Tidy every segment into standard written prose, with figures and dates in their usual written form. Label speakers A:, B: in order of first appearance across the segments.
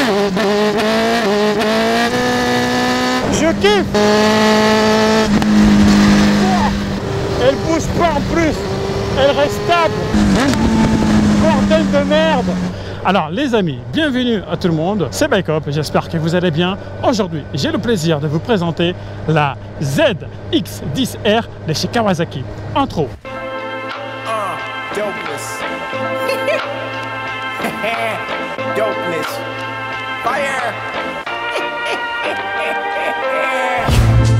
A: Je kiffe. Elle bouge pas en plus. Elle reste stable. Bordel de merde. Alors les amis, bienvenue à tout le monde, c'est Bike-Up, j'espère que vous allez bien. Aujourd'hui, j'ai le plaisir de vous présenter la ZX10R de chez Kawasaki. Intro.
B: Dopeness. Dopeness. Fire.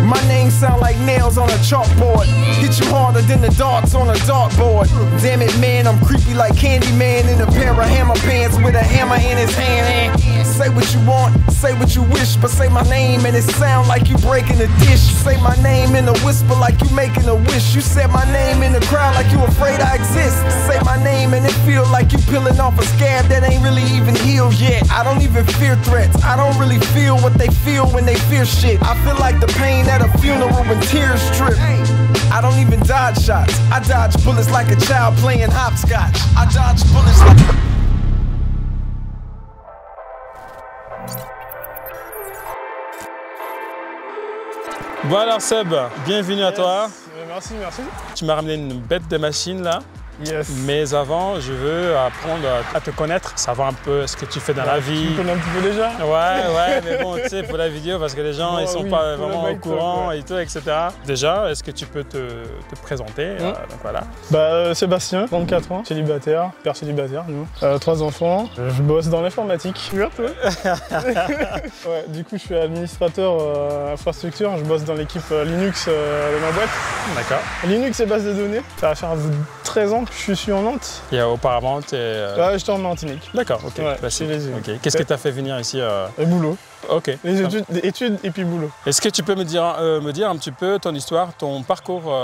B: My name sound like nails on a chalkboard. Hit you harder than the darts on a dartboard. Damn it, man, I'm creepy like Candyman in a pair of hammer pants with a hammer in his hand. Say what you want, say what you wish, but say my name and it sound like you breaking a dish. Say my name in a whisper like you making a wish. You said my name in the crowd like you afraid I exist. Say my name and it feel like you peeling off a scab that ain't really even healed yet. I don't even fear threats. I don't really feel what they feel when they fear shit. I feel like the pain at a funeral when tears strip. I don't even dodge shots. I dodge bullets like a child playing hopscotch. I dodge bullets like...
A: Bon alors Seb, bienvenue à toi.
C: Merci, merci.
A: Tu m'as ramené une bête de machine là.
C: Yes.
A: Mais avant, je veux apprendre à te connaître, savoir un peu ce que tu fais dans la vie.
C: Tu me connais un petit peu déjà.
A: Ouais, mais bon, tu sais, pour la vidéo, parce que les gens, ils sont
C: oui,
A: pas vraiment au
C: bike
A: courant
C: ouais.
A: et tout, etc. Déjà, est-ce que tu peux te présenter donc voilà.
C: Sébastien, 34 ans, célibataire, père célibataire, nous. 3 enfants, je bosse dans l'informatique. Tu vois, toi. Ouais, du coup, je suis administrateur infrastructure, je bosse dans l'équipe Linux de ma boîte.
A: D'accord.
C: Linux et base de données. Ça va faire 13 ans que je suis en Nantes.
A: Et auparavant, tu es...
C: Ouais, j'étais en Martinique.
A: D'accord, ok.
C: Ouais,
A: Facile.
C: chez les
A: Ok. Qu'est-ce que tu as fait venir ici
C: Et boulot.
A: Ok.
C: Les études et puis boulot.
A: Est-ce que tu peux me dire un petit peu ton histoire, ton parcours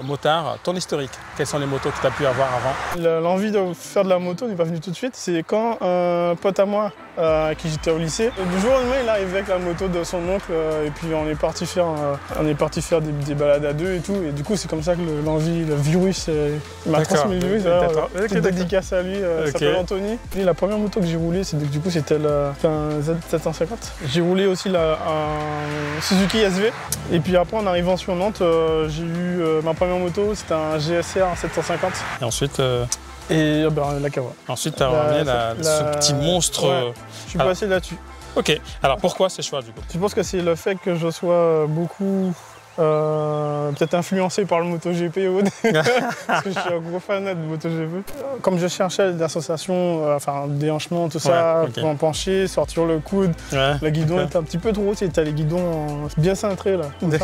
A: motard, ton historique? Quelles sont les motos que tu as pu avoir avant?
C: L'envie de faire de la moto n'est pas venue tout de suite. C'est quand un pote à moi, avec qui j'étais au lycée, du jour au lendemain, il arrivait avec la moto de son oncle et puis on est parti faire des balades à deux et tout. Et du coup, c'est comme ça que l'envie, le virus, il m'a transmis le virus. Petite dédicace à lui, il s'appelle Anthony. Et la première moto que j'ai roulée, c'était un Z750. J'ai roulé aussi un Suzuki SV. Et puis après, en arrivant sur Nantes, j'ai eu ma première moto, c'était un GSR 750.
A: Et ensuite
C: La Kawa.
A: Ensuite, tu as ramené ce petit monstre.
C: Ouais, je suis passé là-dessus.
A: Ok, alors pourquoi ces choix du coup?
C: Je pense que c'est le fait que je sois beaucoup peut-être influencé par le MotoGP parce que je suis un gros fan de MotoGP. Comme je cherchais des associations, déhanchement, tout ça, pour en pencher, sortir le coude, le guidon était un petit peu trop haut, tu as les guidons bien cintrés là. Du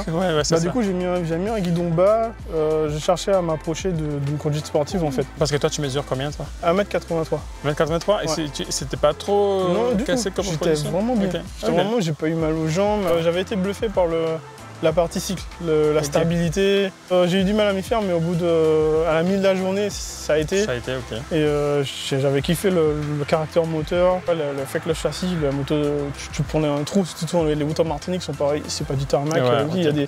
C: coup j'ai mis un guidon bas, je cherchais à m'approcher d'une conduite sportive en fait.
A: Parce que toi tu mesures combien toi?
C: 1m83.
A: 1m83 et c'était pas trop cassé comme
C: j'étais vraiment bien. J'ai pas eu mal aux jambes, j'avais été bluffé par la partie cycle, la stabilité. J'ai eu du mal à m'y faire, mais à la mi de la journée, ça a été.
A: Ok.
C: Et j'avais kiffé le caractère moteur, le fait que le châssis, la moto, tu prenais un trou, surtout les motos Martinique sont pareils, c'est pas du tarmac.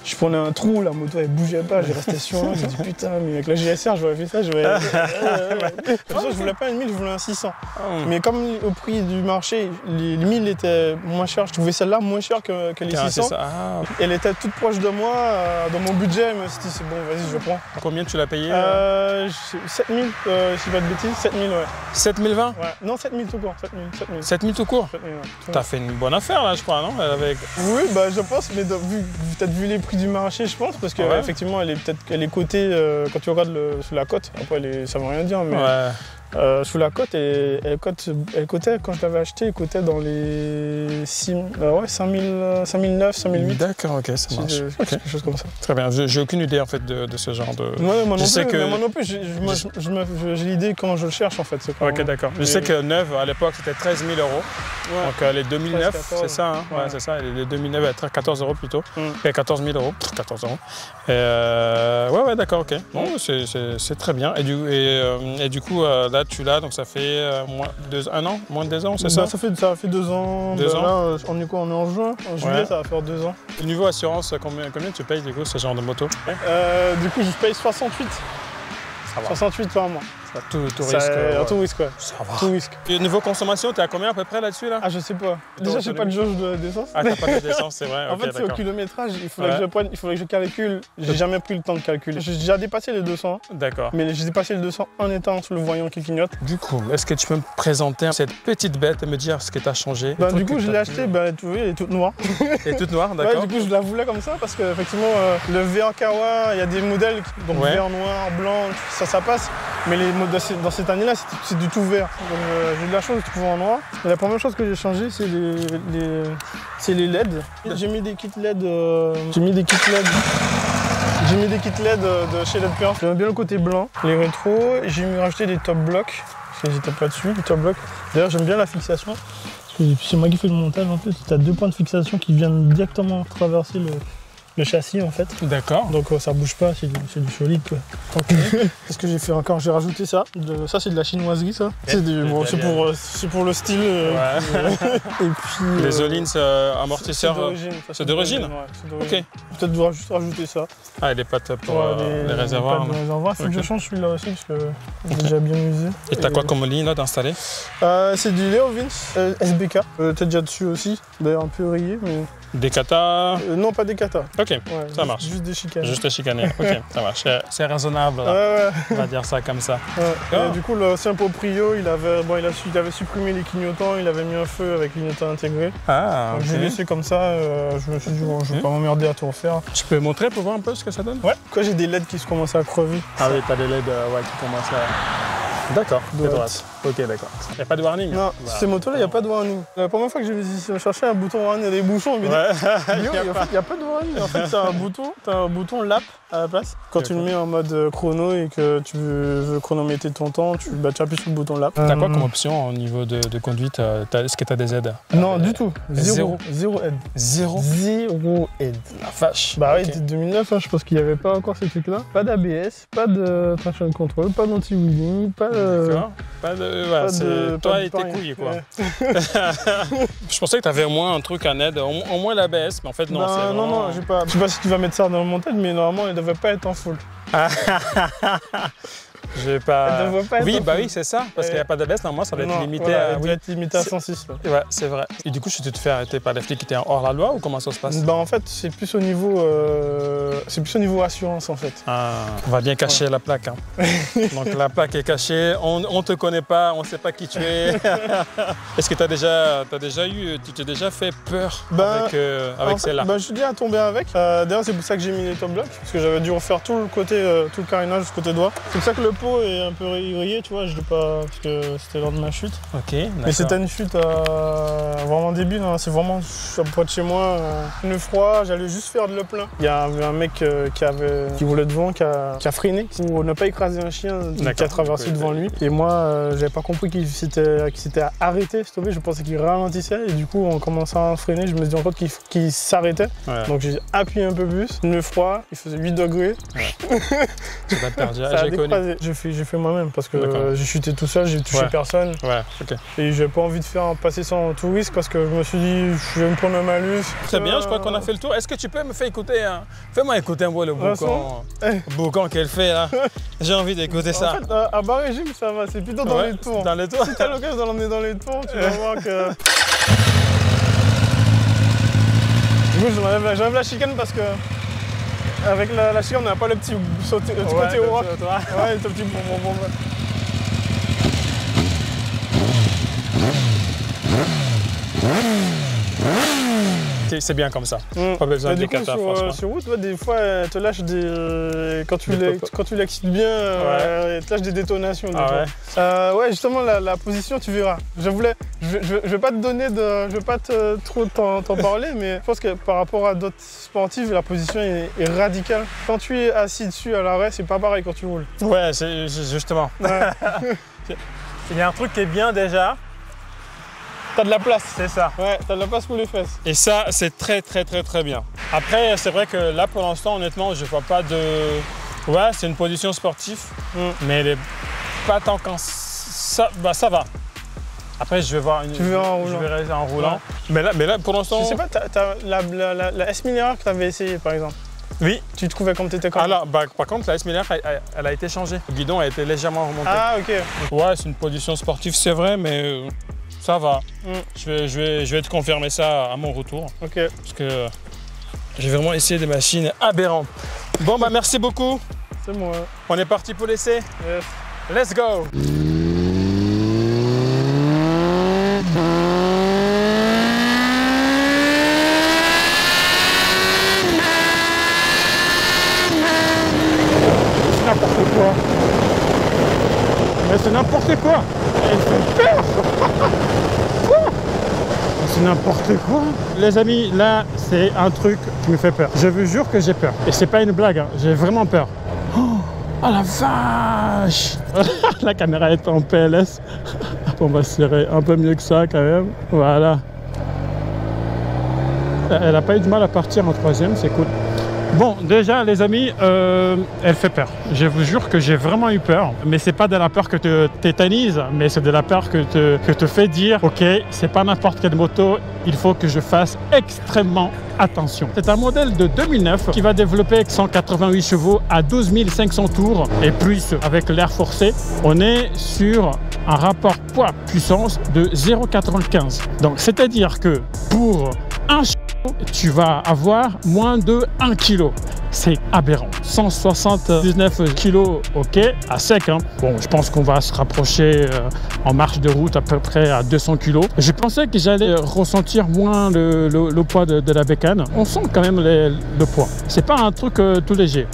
C: Je prenais un trou, la moto elle bougeait pas, j'ai resté sur un, j'ai dit putain, mais avec la GSR, j'aurais fait ça, je voulais pas une 1000, je voulais un 600. Mais comme au prix du marché, les 1000 étaient moins chers, je trouvais celle-là moins chère que les 600. Elle était toute proche de moi, dans mon budget, je me suis dit c'est bon, vas-y, je prends.
A: Combien tu l'as payé
C: 7000, si je dis pas de bêtises, 7000, ouais.
A: 7020
C: Ouais, non, 7000 tout court,
A: 7000 tout court
C: 7000, ouais.
A: T'as fait une bonne affaire là, je crois, non avec...
C: Oui, je pense, mais peut-être vu les prix du marché, je pense, parce qu'effectivement, elle est cotée, quand tu regardes sous la cote, après, ça veut rien dire, mais... Ouais. Sous la cote, elle cotait, quand je l'avais acheté, elle cotait dans les 5009, 5008.
A: D'accord, ok, ça marche.
C: Quelque chose comme ça.
A: Très bien, j'ai aucune idée en fait de ce genre de...
C: Moi non plus, j'ai l'idée quand je le cherche en fait.
A: Ok, d'accord. Je sais que neuve, à l'époque, c'était 13 000 €. Ouais. Donc les 2009, 13, 14, c'est ça, hein. Ouais, c'est ça. Les 2009, elle était 14 € plutôt. 14 000 €. 14 €. Ouais, d'accord, ok. Bon, c'est très bien. Et du coup, là, tu l'as, donc ça fait moins de 2 ans, c'est ça? Ça
C: fait 2 ans. Là, on est en juin. En juillet, ça va faire 2 ans.
A: Et niveau assurance, combien tu payes du coup ce genre de moto?
C: Du coup, je paye 68.
A: 68
C: par mois.
A: Tout risque.
C: Tout risque, ouais.
A: Ça va.
C: Tout risque.
A: Et niveau consommation, t'es à combien à peu près là-dessus là?
C: Ah, je sais pas. Déjà, j'ai pas de jauge d'essence.
A: Ah, t'as pas d'essence, c'est vrai.
C: En fait, c'est au kilométrage. Il faudrait que je calcule. J'ai jamais pris le temps de calculer. J'ai déjà dépassé les 200.
A: D'accord.
C: Mais j'ai dépassé les 200 en étant sous le voyant qui clignote.
A: Du coup, est-ce que tu peux me présenter cette petite bête et me dire ce que t'as changé?
C: Du coup, je l'ai acheté, tu vois, elle est toute noire.
A: Elle est toute noire, d'accord.
C: Ouais, du coup, je la voulais comme ça parce qu'effectivement, le V en Kawa, il y a des modèles, donc vert, noir, blanc, ça passe. Mais dans cette année-là, c'est du tout vert. Donc j'ai eu de la chance de trouver en noir. Et la première chose que j'ai changé, c'est les LED. J'ai mis des kits LED. J'ai mis des kits LED de chez LED Pearl. J'aime bien le côté blanc, les rétros. J'ai rajouté des top blocks, parce que j'étais pas dessus, les top blocks. D'ailleurs, j'aime bien la fixation. C'est moi qui fais le montage en plus. Tu as 2 points de fixation qui viennent directement traverser le châssis en fait.
A: D'accord.
C: Donc ça bouge pas, c'est du solide quoi. Okay. Qu'est-ce que j'ai fait encore? J'ai rajouté ça. Ça c'est de la chinoiserie ça. C'est pour le style. Et puis.
A: Les Olins amortisseurs. C'est d'origine.
C: Ouais, c'est d'origine. Okay. Peut-être juste rajouter ça.
A: Ah, les pattes pour les réservoirs.
C: Les réservoirs, il faut que je change celui-là aussi parce que j'ai déjà bien usé.
A: Et t'as quoi comme ligne là d'installer?
C: C'est du Leo Vince SBK. T'es déjà dessus aussi. D'ailleurs un peu rayé mais.
A: Des katas?
C: Non, pas des katas.
A: Ok, ouais, ça marche.
C: Juste des chicanes.
A: Juste des chicanes, ok, ça marche. C'est raisonnable, là.
C: Ouais.
A: On va dire ça comme ça.
C: Ouais. Du coup, l'ancien proprio, il avait supprimé les clignotants, il avait mis un feu avec clignotant intégré.
A: Ah, ok.
C: J'ai laissé comme ça, je me suis dit, bon, je vais pas m'emmerder à tout refaire.
A: Tu peux montrer pour voir un peu ce que ça donne?
C: Ouais. Quoi, j'ai des LED qui se commencent à crever.
A: Ah oui, t'as des LED qui commencent à... D'accord, de droite. Ok, d'accord. Il n'y a pas de warning?
C: Non, ces motos-là, il n'y a pas de warning. La première fois que j'ai cherché un bouton warning, il y a des bouchons. Il n'y a pas de warning. En fait, t'as un bouton lap à la place. Quand tu le mets en mode chrono et que tu veux chronométrer ton temps, tu appuies sur le bouton lap.
A: T'as quoi comme option au niveau de conduite? Est-ce que t'as des aides?
C: Non, du tout. Zéro aide.
A: Zéro
C: aide.
A: La vache.
C: Bah oui, c'était 2009, hein, je pense qu'il n'y avait pas encore ces trucs-là. Pas d'ABS, pas de traction control, pas d'anti-wheeling, pas de...
A: D'accord. Pas de... Toi et tes couilles, quoi. Ouais. Je pensais que tu avais au moins un truc en aide, au moins l'ABS, mais en fait, non.
C: Bah,
A: c'est vraiment...
C: Non, j'ai pas. Je sais pas si tu vas mettre ça dans le montage, mais normalement, elle devait pas être en full.
A: Je vais pas. Oui, bah oui, c'est ça. Parce qu'il n'y a pas d'ABS, normalement, ça doit être limité à.
C: Ça doit être limité à 106. Là.
A: Ouais, c'est vrai. Et du coup, tu t'es fait arrêter par les flics qui étaient hors la loi ou comment ça se passe?
C: Bah, en fait, c'est plus au niveau assurance, en fait.
A: Ah, on va bien cacher la plaque. Hein. Donc, la plaque est cachée, on te connaît pas, on sait pas qui tu es. Est-ce que tu t'es déjà fait peur avec celle-là?
C: Bah, je suis déjà tombé avec. D'ailleurs, c'est pour ça que j'ai mis les top blocks, parce que j'avais dû refaire tout le carénage du côté droit. C'est pour ça que le pot est un peu rayé, tu vois, je l'ai pas, parce que c'était lors de ma chute.
A: Ok,
C: mais c'était une chute vraiment débile, hein. C'est vraiment près de chez moi. Le froid, j'allais juste faire de le plein. Il y a un mec qui roulait devant, qui a freiné pour ne pas écraser un chien qui a traversé devant lui. Et moi, j'avais pas compris qu'il s'était arrêté, stoppé. Je pensais qu'il ralentissait et du coup, en commençant à freiner, je me suis dit en compte qu'il s'arrêtait. Ouais. Donc j'ai appuyé un peu plus. Le froid, il faisait 8 degrés. Ouais.
A: Tu vas te perdre.
C: J'ai fait moi-même parce que j'ai chuté tout seul, j'ai touché personne.
A: Ouais, ok.
C: Et j'ai pas envie de passer ça en tout risque parce que je me suis dit, je vais me prendre un malus.
A: Très bien, je crois qu'on a fait le tour. Est-ce que tu peux me faire écouter Fais-moi écouter un peu le boucan qu'elle fait là. J'ai envie d'écouter ça.
C: En fait, à bas régime, ça va, c'est plutôt dans les tours.
A: Dans les tours.
C: Si t'as l'occasion de l'emmener dans les tours, tu vas voir que. Du coup, j'enlève la chicane parce que. Avec la chicane, on n'a pas le petit côté au rock. Ouais, le petit bon.
A: C'est bien comme ça. Pas besoin de kata, franchement.
C: Sur route, des fois, elle te lâche des. Quand tu l'excites bien, elle te lâche des détonations. Ouais, justement, la position, tu verras. Je vais pas te donner je vais pas trop t'en parler, mais je pense que par rapport à d'autres sportifs, la position est radicale. Quand tu es assis dessus à l'arrêt, c'est pas pareil quand tu roules.
A: Ouais, c'est justement.
C: Ouais.
A: Il y a un truc qui est bien déjà.
C: T'as de la place.
A: C'est ça.
C: Ouais, t'as de la place pour les fesses.
A: Et ça, c'est très bien. Après, c'est vrai que là, pour l'instant, honnêtement, je vois pas de... Ouais, c'est une position sportive, mais elle est pas tant qu'en... Ça va. Après, je vais voir
C: Tu verras en roulant.
A: Je verrai en roulant. Ouais. Mais là, pour l'instant...
C: Je sais pas, t'as la S1000R que t'avais essayé, par exemple. Oui. Tu te trouvais comme tu étais quand?
A: Alors, par contre, la S1000R, elle a été changée. Le guidon a été légèrement remonté.
C: Ah, ok.
A: Ouais, c'est une position sportive, c'est vrai, mais ça va. Je vais te confirmer ça à mon retour.
C: Ok.
A: Parce que j'ai vraiment essayé des machines aberrantes. Bon, bah merci beaucoup.
C: C'est moi.
A: On est parti pour l'essai.
C: Yes.
A: Let's go.
D: N'importe quoi. Mais c'est n'importe quoi. Elle fait peur. C'est n'importe quoi. Les amis, là, c'est un truc qui me fait peur. Je vous jure que j'ai peur. Et c'est pas une blague, hein. J'ai vraiment peur. Oh la vache. La caméra est en PLS. On va serrer un peu mieux que ça quand même. Voilà. Elle n'a pas eu de mal à partir en troisième, c'est cool. Bon, déjà les amis, elle fait peur. Je vous jure que j'ai vraiment eu peur. Mais c'est pas de la peur que te tétanise, mais c'est de la peur que te fait dire, ok, c'est pas n'importe quelle moto, il faut que je fasse extrêmement attention. C'est un modèle de 2009 qui va développer 188 chevaux à 12 500 tours et plus avec l'air forcé. On est sur un rapport poids-puissance de 0,95. Donc c'est-à-dire que pour un tu vas avoir moins de 1 kg. C'est aberrant. 179 kg, ok, à sec. Hein. Bon, je pense qu'on va se rapprocher en marche de route à peu près à 200 kg. Je pensais que j'allais ressentir moins le poids de la bécane. On sent quand même le poids. C'est pas un truc tout léger.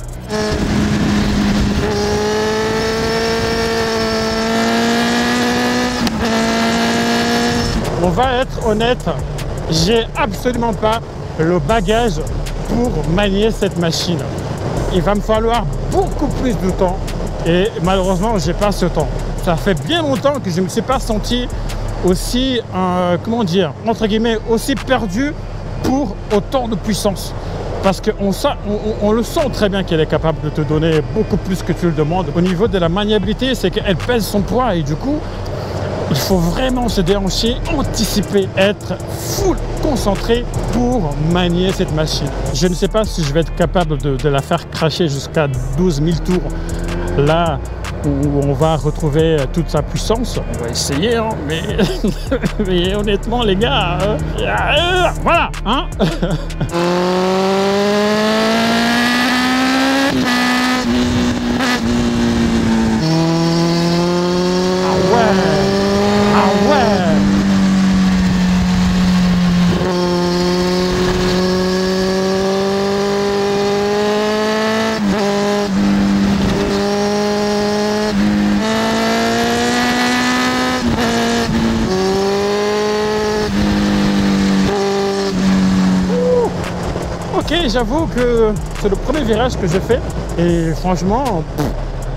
D: On va être honnête. J'ai absolument pas le bagage pour manier cette machine. Il va me falloir beaucoup plus de temps et malheureusement j'ai pas ce temps. Ça fait bien longtemps que je ne me suis pas senti aussi, comment dire, entre guillemets, aussi perdu pour autant de puissance. Parce qu'on le sent très bien qu'elle est capable de te donner beaucoup plus que tu le demandes. Au niveau de la maniabilité, c'est qu'elle pèse son poids et du coup, il faut vraiment se déhancher, anticiper, être full concentré pour manier cette machine. Je ne sais pas si je vais être capable de la faire cracher jusqu'à 12 000 tours. Là où on va retrouver toute sa puissance. On va essayer, hein, mais honnêtement les gars, voilà, hein. Ok, j'avoue que c'est le premier virage que j'ai fait et franchement,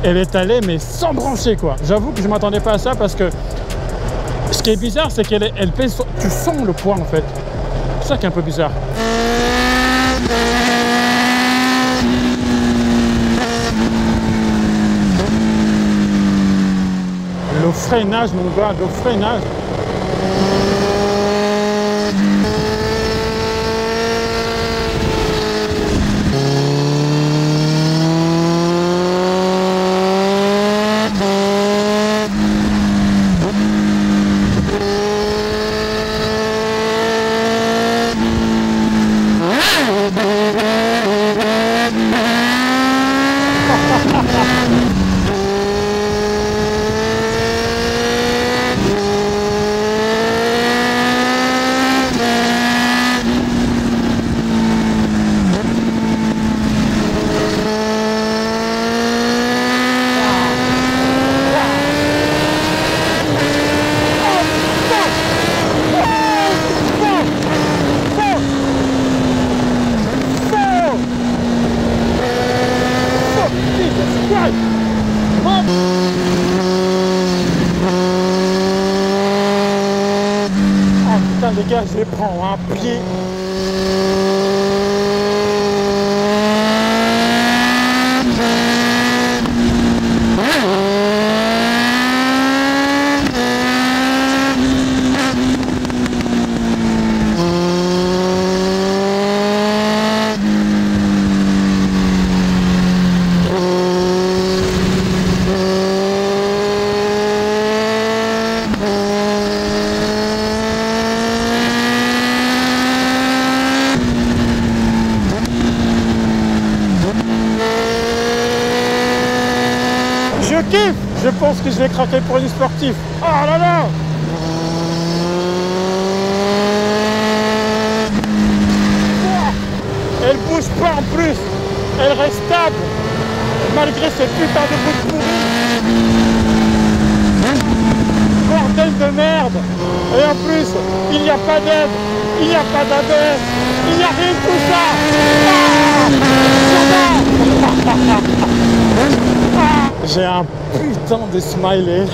D: elle est allée mais sans brancher quoi. J'avoue que je m'attendais pas à ça parce que ce qui est bizarre, c'est qu'elle pèse, tu sens le poids en fait. C'est ça qui est un peu bizarre. Le freinage, mon gars, le freinage. Les gars, je les prends un pied. Je pense que je vais craquer pour une sportive. Oh là là! Elle bouge pas en plus. Elle reste stable. Malgré ce putain de bout de pourri. Bordel de merde. Et en plus, il n'y a pas d'aide. Il n'y a pas d'ABS. Il n'y a rien de tout ça. J'ai un putain de smiley.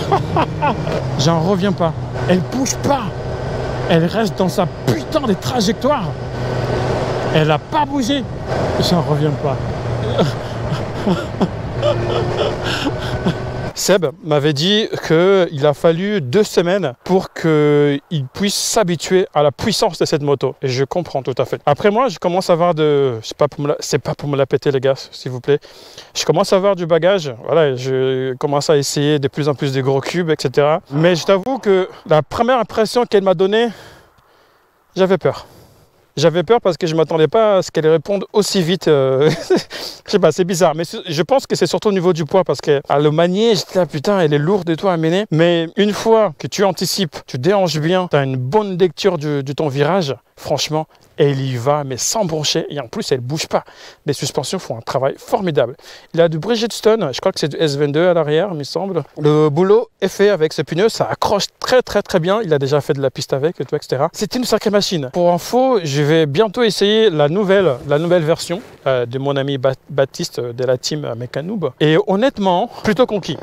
D: J'en reviens pas. Elle bouge pas. Elle reste dans sa putain de trajectoire. Elle n'a pas bougé. J'en reviens pas. Seb m'avait dit qu'il a fallu 2 semaines pour qu'il puisse s'habituer à la puissance de cette moto. Et je comprends tout à fait. Après moi, je commence à avoir de... C'est pas pour me la péter les gars, s'il vous plaît. Je commence à avoir du bagage. Voilà, je commence à essayer de plus en plus de gros cubes, etc. Mais je t'avoue que la première impression qu'elle m'a donnée, j'avais peur. J'avais peur parce que je ne m'attendais pas à ce qu'elle réponde aussi vite. Je sais pas, c'est bizarre. Mais je pense que c'est surtout au niveau du poids parce qu'à le manier, j'étais là, putain, elle est lourde et tout à mener. Mais une fois que tu anticipes, tu déhanches bien, tu as une bonne lecture de ton virage, franchement, elle y va, mais sans broncher. Et en plus, elle ne bouge pas. Les suspensions font un travail formidable. Il a du Bridgestone, je crois que c'est du S22 à l'arrière, il me semble. Le boulot est fait avec ce pneu, ça accroche très bien. Il a déjà fait de la piste avec, et tout, etc. C'est une sacrée machine. Pour info, je vais bientôt essayer la nouvelle version de mon ami Baptiste de la team Mécanoob. Et honnêtement, plutôt conquis.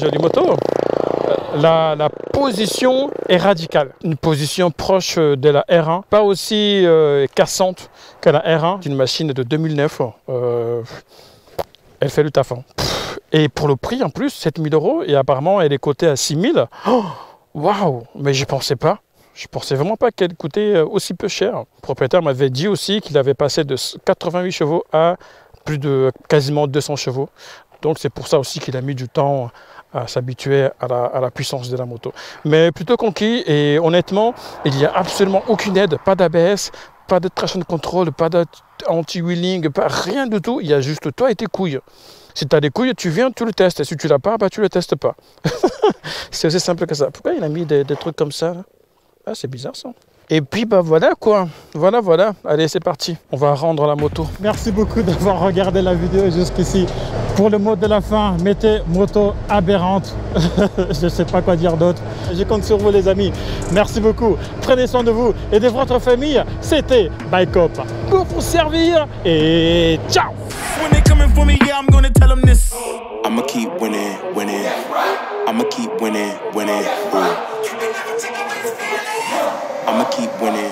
D: Jolie moto. La position est radicale. Une position proche de la R1, pas aussi cassante que la R1, d'une machine de 2009. Elle fait le taf. Hein. Et pour le prix en plus, 7 000 €, et apparemment elle est cotée à 6 000. Waouh! Mais je pensais pas. Je pensais vraiment pas qu'elle coûtait aussi peu cher. Le propriétaire m'avait dit aussi qu'il avait passé de 88 chevaux à plus de quasiment 200 chevaux. Donc c'est pour ça aussi qu'il a mis du temps à s'habituer à la puissance de la moto. Mais plutôt conquis, et honnêtement, il n'y a absolument aucune aide, pas d'ABS, pas de traction control, pas d'anti-wheeling, pas rien du tout. Il y a juste toi et tes couilles. Si tu as des couilles, tu viens, tu le testes. Et si tu l'as pas, bah, tu le testes pas. C'est aussi simple que ça. Pourquoi il a mis des trucs comme ça là? Ah, c'est bizarre ça. Et puis bah voilà quoi, voilà, allez c'est parti, on va rendre la moto. Merci beaucoup d'avoir regardé la vidéo jusqu'ici. Pour le mot de la fin, mettez moto aberrante. Je ne sais pas quoi dire d'autre. Je compte sur vous les amis. Merci beaucoup, prenez soin de vous et de votre famille. C'était Bike Up pour vous servir et ciao.
B: I'ma keep winning. I'ma keep winning.